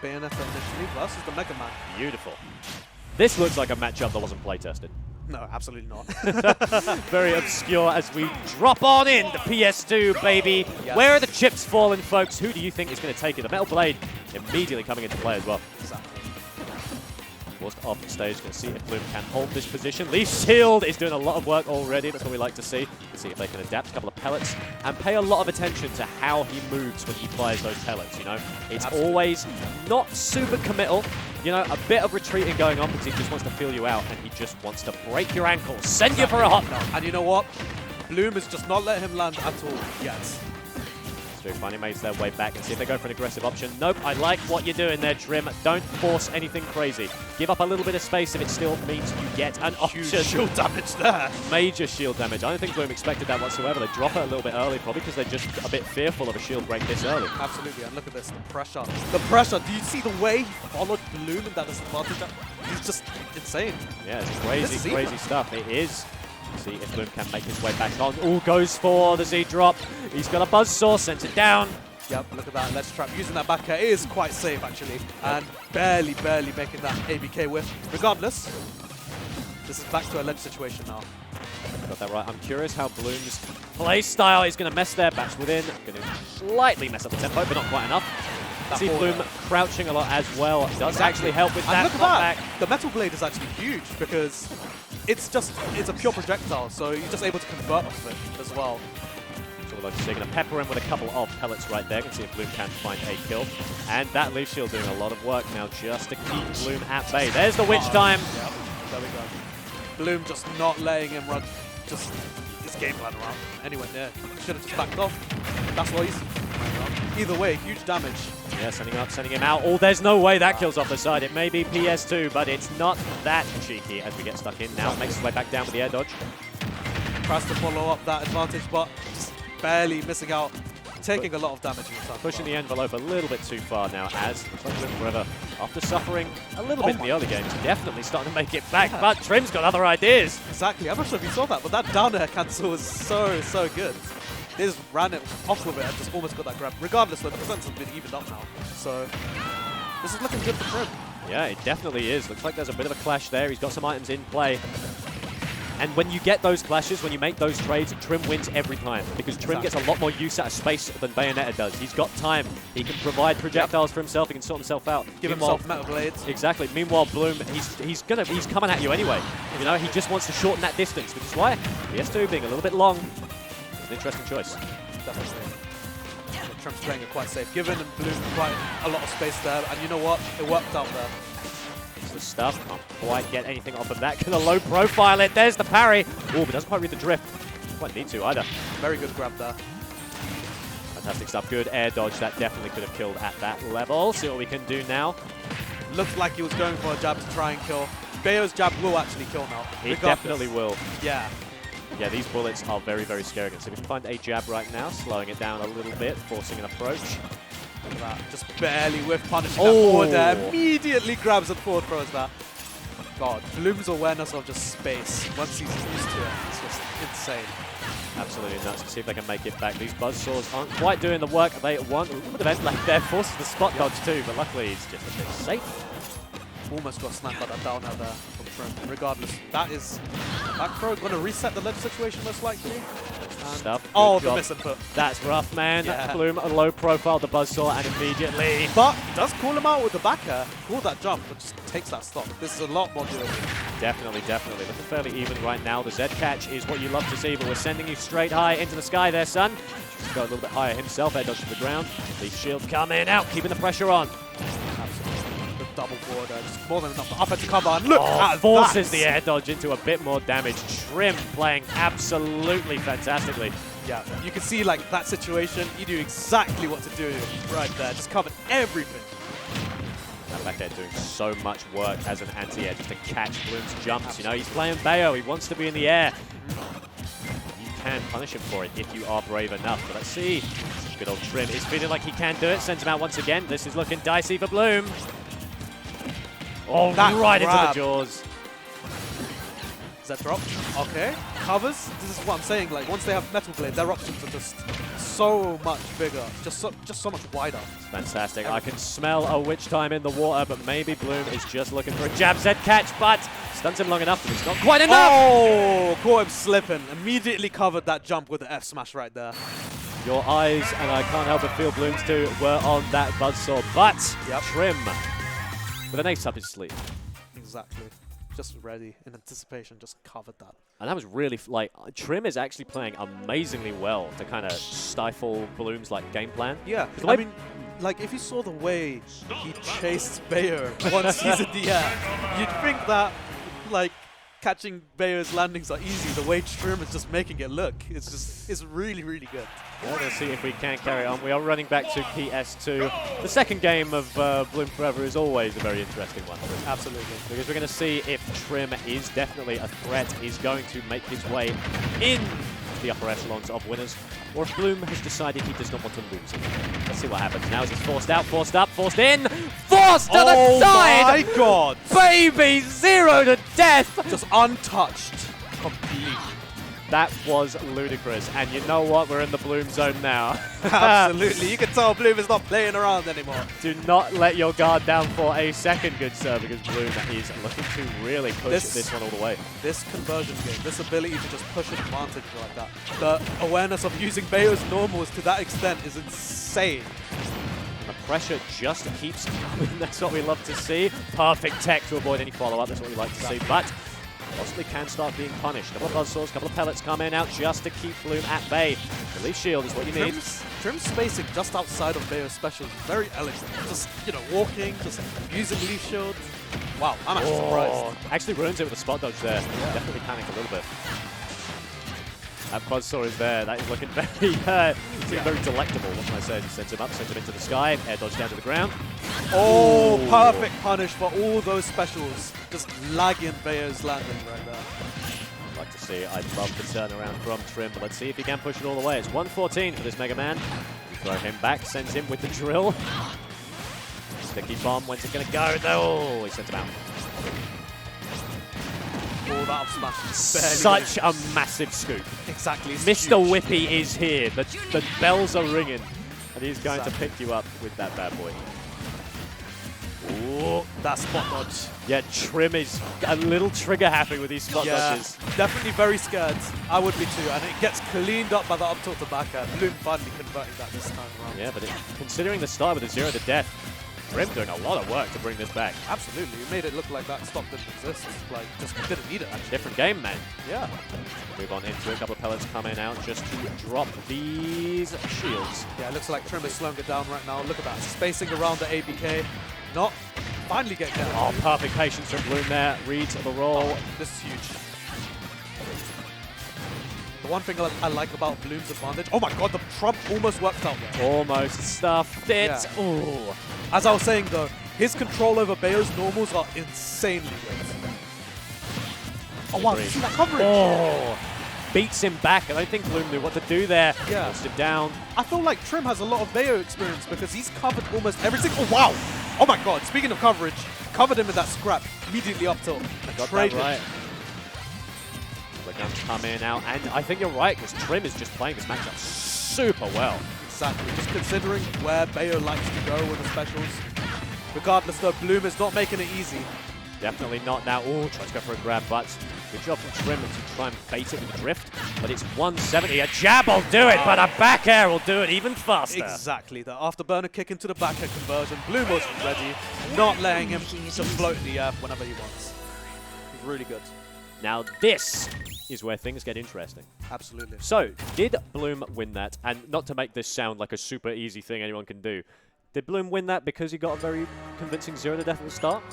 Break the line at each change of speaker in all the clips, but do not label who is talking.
Bayonetta initially versus the Mega Man.
Beautiful. This looks like a matchup that wasn't play-tested.
No, absolutely not.
Very obscure as we drop on in the PS2, baby.
Yes.
Where are the chips falling, folks? Who do you think is going to take it? The Metal Blade immediately coming into play as well.
Exactly.
Forced off the stage, going to see if Bloom can hold this position. Leaf Shield is doing a lot of work already. That's what we like to see. Let's see if they can adapt a couple of pellets and pay a lot of attention to how he moves when he fires those pellets, you know? It's always not super committal. You know, a bit of retreating going on because he just wants to feel you out and he just wants to break your ankles, send you for a hop.
And you know what? Bloom is just not letting him land at all yet.
So finally makes their way back and see if they go for an aggressive option. Nope, I like what you're doing there, TriM. Don't force anything crazy. Give up a little bit of space if it still means you get an option.
Huge shield damage there.
Major shield damage. I don't think Bloom expected that whatsoever. They drop it a little bit early, probably because they're just a bit fearful of a shield break this early.
Absolutely, and look at this, the pressure. The pressure, do you see the way he followed Bloom in that disadvantage? He's just insane.
Yeah, it's crazy, crazy stuff. It is. See if Bloom can make his way back on. All goes for the Z drop. He's got a buzzsaw, sends it down.
Yep, look at that ledge trap. Using that back air is quite safe, actually. And barely making that ABK whiff. Regardless, this is back to a ledge situation now.
Got that right. I'm curious how Bloom's play style is going to mess their backs within. Going to slightly mess up the tempo, but not quite enough. See Bloom crouching a lot as well. Does actually help with that.
Look at that. The Metal Blade is actually huge because it's a pure projectile, so you're just able to convert off of it as well.
So they're going to pepper him with a couple of pellets right there. Can see if Bloom can find a kill. And that Leaf Shield doing a lot of work now just to keep Bloom at bay. There's the witch time.
Yep. There we go. Bloom just not letting him run just his game plan around anywhere near. Should have just backed off. That's what he's either way, huge damage.
Yeah, sending him out. Oh, there's no way that kills off the side. It may be PS2, but it's not that cheeky as we get stuck in now. Makes his way back down with the air dodge.
Tries to follow up that advantage, but just barely missing out. Taking a lot of damage in the time.
Pushing the envelope a little bit too far now as Bloom4Eva, after suffering a little bit in the early games, definitely starting to make it back, but TriM's got other ideas.
Exactly. I'm not sure if you saw that, but that down air cancel was so good. They just ran it off with it and just almost got that grab. Regardless, though, the percents have been evened up now. So this is looking good for TriM.
Yeah, it definitely is. Looks like there's a bit of a clash there. He's got some items in play. And when you get those clashes, when you make those trades, TriM wins every time. Because TriM gets a lot more use out of space than Bayonetta does. He's got time. He can provide projectiles for himself. He can sort himself out.
Give himself Metal Blades.
Exactly. Meanwhile, Bloom, he's coming at you anyway. You know, he just wants to shorten that distance, which is why PS2 being a little bit long is an interesting choice.
Definitely. TriM's playing it quite safe. Giving Bloom quite a lot of space there, and you know what? It worked out there.
It's the stuff. Can't quite get anything off of that. Gonna low profile it. There's the parry. Oh, but doesn't quite read the drift. Quite need to either.
Very good grab there.
Fantastic stuff. Good air dodge. That definitely could have killed at that level. See what we can do now.
Looks like he was going for a jab to try and kill. Bayo's jab will actually kill now.
It definitely will.
Yeah.
Yeah, these bullets are very, very scary. So we can find a jab right now, slowing it down a little bit, forcing an approach.
Look at that. Just barely whiff punishing that forward there. Immediately grabs and forward throws that. God, Bloom's awareness of just space, once he's used to it, it's just insane.
Absolutely nuts. See if they can make it back. These buzzsaws aren't quite doing the work they want. A little bit of end lag there, forces the spot dodge too, but luckily he's just a bit safe.
Almost got snapped by that down out there from TriM. Regardless, that is back throw going to reset the ledge situation most likely.
Stuff.
Oh, the misinput.
That's rough, man.
Yeah.
Bloom low profile the buzzsaw and immediately.
But he does call him out with the back air. Call that jump, but just takes that stock. This is a lot more doable.
Definitely. Looking fairly even right now. The Z catch is what you love to see, but we're sending you straight high into the sky there, son. Just go a little bit higher himself. Air dodge to the ground. The shield coming out, keeping the pressure on.
Double forward, just more than enough up to cover, and look at
forces
that.
The air dodge into a bit more damage. TriM playing absolutely fantastically.
Yeah, you can see like that situation, you knew exactly what to do right there, just covered everything.
That back there doing so much work as an anti-air just to catch Bloom's jumps. You know, he's playing Bayo, he wants to be in the air. You can punish him for it if you are brave enough, but let's see. Good old TriM is feeling like he can do it, sends him out once again. This is looking dicey for Bloom. Oh, that right grab. Into the jaws.
Is that drop? Okay. Covers. This is what I'm saying. Like, once they have Metal Blade, their options are just so much bigger, just so much wider.
Fantastic. I can smell a witch time in the water, but maybe Bloom is just looking for a jab Z catch, but stuns him long enough, but it's not quite enough.
Oh, caught him slipping. Immediately covered that jump with the F smash right there.
Your eyes, and I can't help but feel Bloom's too, were on that buzzsaw, but TriM with an ace up his sleeve.
Exactly. Just ready, in anticipation, just covered that.
And that was really, like, TriM is actually playing amazingly well to kind of stifle Bloom's, like, game plan.
Yeah, I mean, like, if you saw the way he chased Bayo once he's in the air, you'd think that, like, catching Bayo's landings are easy. The way TriM is just making it look, it's really, really good.
Well, let's see if we can carry on. We are running back to PS2. The second game of Bloom4Eva is always a very interesting one.
Absolutely.
Because we're going to see if TriM is definitely a threat, is going to make his way in the upper echelons of winners, or if Bloom has decided he does not want to lose it. Let's see what happens. Now he's forced out, forced up, forced in, forced to the side!
Oh my god!
Baby, 0 to death!
Just untouched. Completely.
That was ludicrous, and you know what? We're in the Bloom zone now.
Absolutely. You can tell Bloom is not playing around anymore.
Do not let your guard down for a second, good sir, because Bloom is looking to really push this one all the way.
This conversion game, this ability to just push an advantage like that, the awareness of using Bayo's normals to that extent is insane.
And the pressure just keeps coming. That's what we love to see. Perfect tech to avoid any follow-up. That's what we like to see. But possibly can start being punished. Couple of buzzsaws, couple of pellets come in out just to keep Bloom at bay. The leaf shield is what you need.
TriM's spacing just outside of Bayo's special is very elegant. Just, you know, walking, just using leaf shield. Wow, I'm actually surprised.
Actually ruins it with a spot dodge there. Yeah. Definitely panicked a little bit. That buzzsaw is there. That is looking very, very delectable. What can I say? Just sends him up, sends him into the sky, air dodge down to the ground.
Oh, perfect punish for all those specials. Just lagging Bayo's landing right there.
I'd like to see. I'd love the turnaround from TriM, but let's see if he can push it all the way. It's 114 for this Mega Man. You throw him back, sends him with the drill. Sticky bomb. When's it going to go? No, he sends him out.
Oh, that up smash.
Such a massive scoop.
Exactly.
Mr. Whippy is here. The bells are ringing. And he's going to pick you up with that bad boy.
Ooh, that spot dodge.
Yeah, TriM is a little trigger happy with these spot dodges.
Definitely very scared. I would be too. And it gets cleaned up by the up tilt to back air. Bloom finally converting that this time around.
Yeah, but considering the start with a 0 to death, TriM doing a lot of work to bring this back.
Absolutely. You made it look like that stock didn't exist. Like, just didn't need it, actually.
Different game, man.
Yeah.
Move on into a couple of pellets coming out just to drop these shields.
Yeah, it looks like TriM is slowing it down right now. Look at that. Spacing around the ABK. Not finally getting down.
Oh, perfect patience from Bloom there. Reads the roll.
Oh, this is huge. The one thing I like about Bloom's advantage. Oh my god, the trump almost worked out there.
Almost stuffed it.
Yeah.
Ooh.
As I was saying though, his control over Bayo's normals are insanely good. Oh wow, see that coverage?
Oh, beats him back. I don't think Bloom knew what to do there.
Yeah.
Pushed him down.
I feel like TriM has a lot of Bayo experience because he's covered almost every single. Oh wow! Oh my god! Speaking of coverage, covered him with that scrap immediately up tilt.
Got that right. The guns come in now, and I think you're right because TriM is just playing this matchup super well.
Exactly. Just considering where Bayo likes to go with the specials. Regardless though, Bloom is not making it easy.
Definitely not now. Oh, tries to go for a grab, but good job from TriM to try and bait it with the drift. But it's 170. A jab will do it, but a back air will do it even faster.
Exactly. The afterburner kick into the back air conversion. Bloom was ready, not letting him just float in the air whenever he wants. Really good.
Now this is where things get interesting.
Absolutely.
So, did Bloom win that? And not to make this sound like a super easy thing anyone can do. Did Bloom win that because he got a very convincing 0 to death at the start?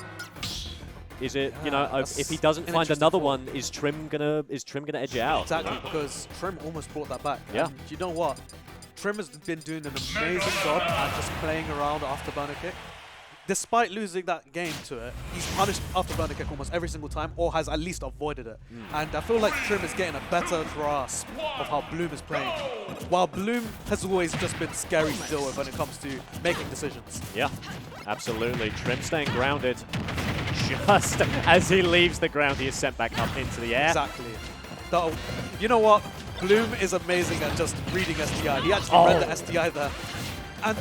Is it, you know, if he doesn't find another one, is TriM gonna edge it out?
Exactly, because TriM almost brought that back.
Yeah.
And you know what? TriM has been doing an amazing job at just playing around afterburner kick. Despite losing that game to it, he's punished afterburner kick almost every single time, or has at least avoided it. And I feel like TriM is getting a better grasp of how Bloom is playing. While Bloom has always just been scary to deal with when it comes to making decisions.
Yeah, absolutely. TriM staying grounded. Just as he leaves the ground, he is sent back up into the air.
Exactly. You know what? Bloom is amazing at just reading SDI. He actually read the SDI there. And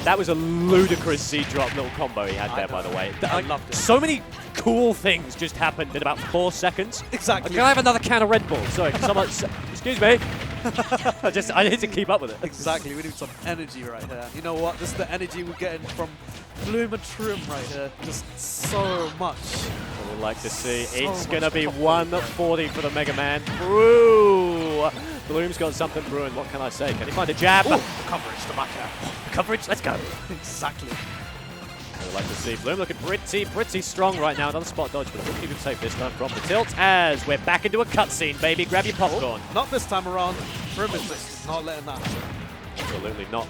that was a ludicrous Z-drop little combo he had there, by the way.
I loved it.
So many cool things just happened in about 4 seconds.
Exactly.
Can I have another can of Red Bull? Sorry, can someone... Excuse me. I need to keep up with it.
Exactly, we need some energy right here. You know what? This is the energy we're getting from Bloom and TriM right here. Just so much.
What we'd like to see. It's going to be 140 for the Mega Man. Brew! Bloom's got something brewing. What can I say? Can he find a jab?
Ooh.
Coverage to back out. Coverage, let's go.
Exactly.
I'd like to see Bloom looking pretty strong right now. Another spot dodge, but I think he can save this time from the tilt as we're back into a cutscene, baby. Grab your popcorn.
Not this time around. TriM is just not letting that happen.
Absolutely not.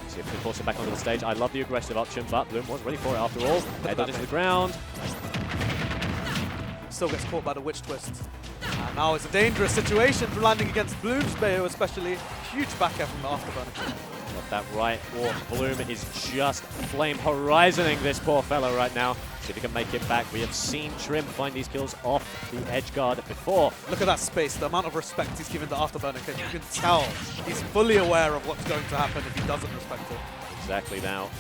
See if we can force it back onto the stage. I love the aggressive option, but Bloom was ready for it after all. Head dodge into the ground.
Still gets caught by the witch twist. And now it's a dangerous situation for landing against Bloom's Bayo, especially. Huge back air from the afterburner.
Got that right walk. Bloom is just flame horizoning this poor fella right now. See if he can make it back. We have seen TriM find these kills off the edge guard before.
Look at that space, the amount of respect he's given the afterburner kick. You can tell he's fully aware of what's going to happen if he doesn't respect it.
Exactly now.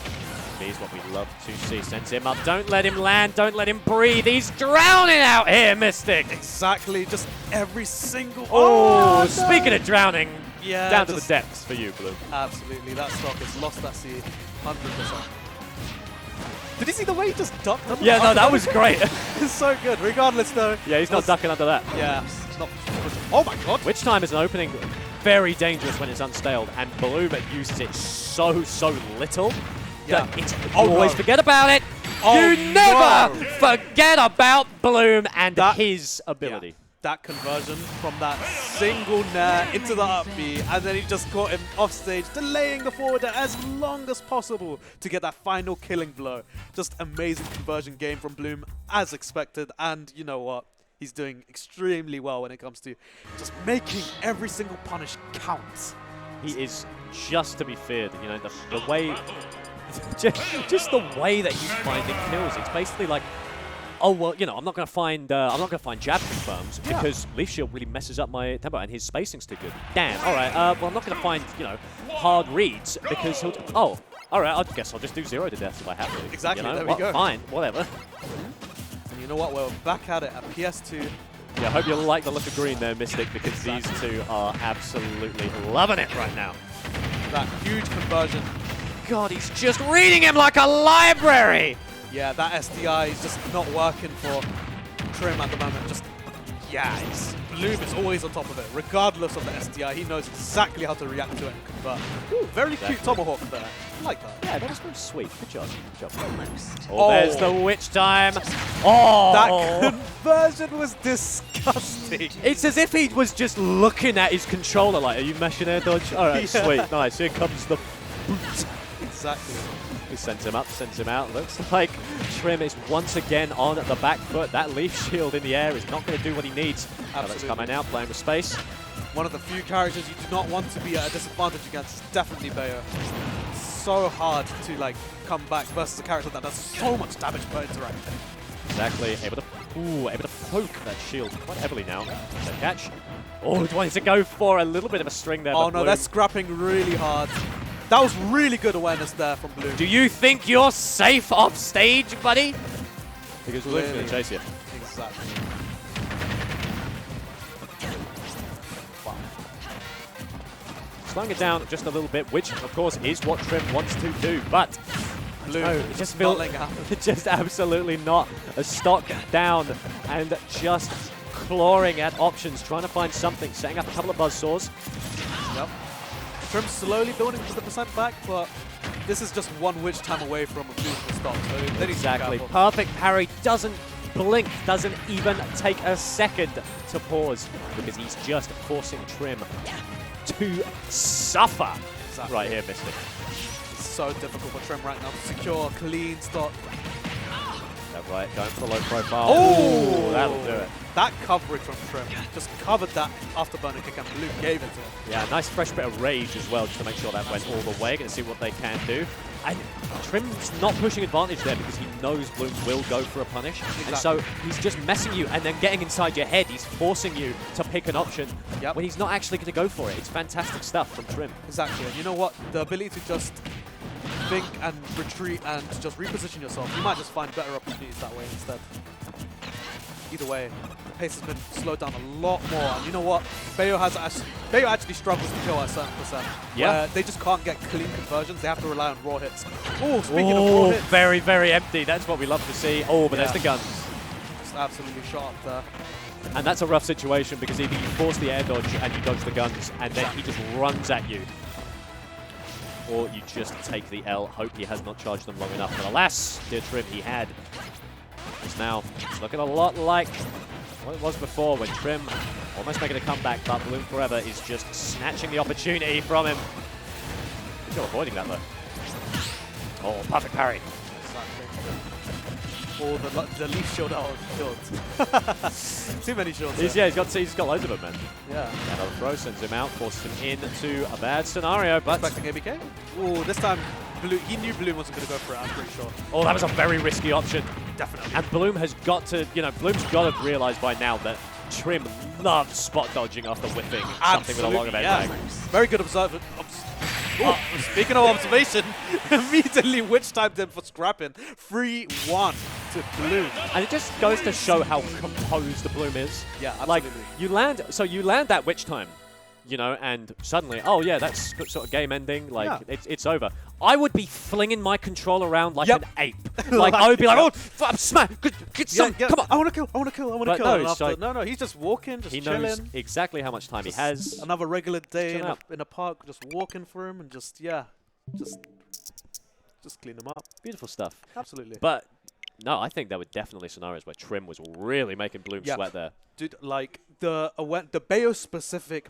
He's what we love to see. Sends him up. Don't let him land. Don't let him breathe. He's drowning out here, Mystic.
Exactly. Just every single...
Oh,
no.
Speaking of drowning,
yeah,
down to the depths for you, Bloom.
Absolutely. That stock has lost that sea 100%. Did you see the way he just ducked?
Yeah, no, that was great.
It's so good. Regardless, though.
Yeah, he's not ducking under that.
Yeah. Not, oh, my God.
Which time is an opening very dangerous when it's unstaled, and Bloom uses it so little.
Yeah.
You always forget about it.
Oh,
you never forget about Bloom and his ability.
Yeah. That conversion from that single nair into the up B, and then he just caught him off stage, delaying the forward air as long as possible to get that final killing blow. Just amazing conversion game from Bloom, as expected, and you know what? He's doing extremely well when it comes to just making every single punish count.
He is just to be feared. You know, the way... just the way that he's finding kills. It's basically like, oh well, you know, I'm not going to find jab confirms because Leaf Shield really messes up my tempo and his spacing's too good. Damn. All right. Well, I'm not going to find hard reads because he'll. Oh, all right. I guess I'll just do 0 to death if I have to.
Exactly.
You know?
There we go.
Fine. Whatever.
And you know what? We're back at it at PS2.
Yeah. I hope you like the look of green there, Mystic, because these two are absolutely loving it right now.
That huge conversion.
God, he's just reading him like a library!
Yeah, that SDI is just not working for TriM at the moment. Just, yeah, Bloom is always on top of it, regardless of the SDI. He knows exactly how to react to it and convert. Ooh, very cute tomahawk there. I like that.
Yeah, that was very sweet. Good job. Good job. Oh, there's the witch time. Oh!
That conversion was disgusting.
It's as if he was just looking at his controller like, are you meshing air dodge? All right, sweet. Nice. Here comes the boot.
Exactly.
He sends him up, sends him out. Looks like TriM is once again on the back foot. That Leaf Shield in the air is not going to do what he needs. That's coming out, playing with space.
One of the few characters you do not want to be at a disadvantage against is definitely Bayo. So hard to come back versus a character that does so much damage per interaction.
Exactly. Able to poke that shield quite heavily now. So catch. Oh, he wanted to go for a little bit of a string there.
Oh no, they're scrapping really hard. That was really good awareness there from Bloom.
Do you think you're safe off stage, buddy? Because Bloom's going to chase you.
Exactly. Wow.
Slowing it down just a little bit, which of course is what TriM wants to do, but
Bloom
it just feels just absolutely not. A stock down and just clawing at options, trying to find something, setting up a couple of buzzsaws.
Yep. TriM slowly building to the percent back, but this is just one witch time away from a beautiful stop. So
exactly. Perfect parry, doesn't blink, doesn't even take a second to pause because he's just forcing TriM to suffer right here, Mystic.
It's so difficult for TriM right now to secure a clean stock.
That right, going for the low profile.
Oh,
that'll do it.
That coverage from TriM just covered that afterburner kick and Bloom gave it to him.
Yeah, nice fresh bit of rage as well, just to make sure that went all the way. Going to see what they can do. And TriM's not pushing advantage there because he knows Bloom will go for a punish.
Exactly.
And so he's just messing you and then getting inside your head. He's forcing you to pick an option when he's not actually going to go for it. It's fantastic stuff from TriM.
Exactly. And you know what? The ability to just think and retreat and just reposition yourself, you might just find better opportunities that way instead. Either way, the pace has been slowed down a lot more. And you know what? Bayo actually struggles to kill at a certain percent.
Yeah.
They just can't get clean conversions. They have to rely on raw hits. Oh, speaking of raw hits.
Very, very empty. That's what we love to see. Oh, but there's the guns.
Just absolutely shot up there.
And that's a rough situation because either you force the air dodge and you dodge the guns and then he just runs at you. Or you just take the L, hope he has not charged them long enough. But alas, dear TriM, he had. It's looking a lot like what it was before when TriM almost making a comeback, but Bloom4Eva is just snatching the opportunity from him. He's not avoiding that though. Oh, perfect parry.
Oh, the leaf shield out of shields. Too many shields.
He's got loads of them, man.
Yeah.
Another throw sends him out, forces him into a bad scenario, but...
Expecting ABK? Oh, this time, he knew Bloom wasn't going to go for it, I'm pretty sure.
Oh, that was a very risky option.
Definitely.
And Bloom has got to, Bloom's got to realize by now that TriM loves spot dodging after whipping something with a long event tag.
Very good observation. Speaking of observation, immediately witch timed him for scrapping. 3-1 to Bloom.
And it just goes to show how composed the Bloom is.
Yeah, absolutely.
Like, you land that witch time, and suddenly, oh yeah, that's sort of game ending, like, it's over. I would be flinging my controller around like an ape. Like, I would be like, oh, smash, get some, come on.
I want to kill. No, he's just walking, just chilling.
He knows exactly how much time he has.
Another regular day in a park, just walking for him and just clean him up.
Beautiful stuff.
Absolutely.
But, no, I think there were definitely scenarios where TriM was really making Bloom sweat there.
Dude, like, the Bayo-specific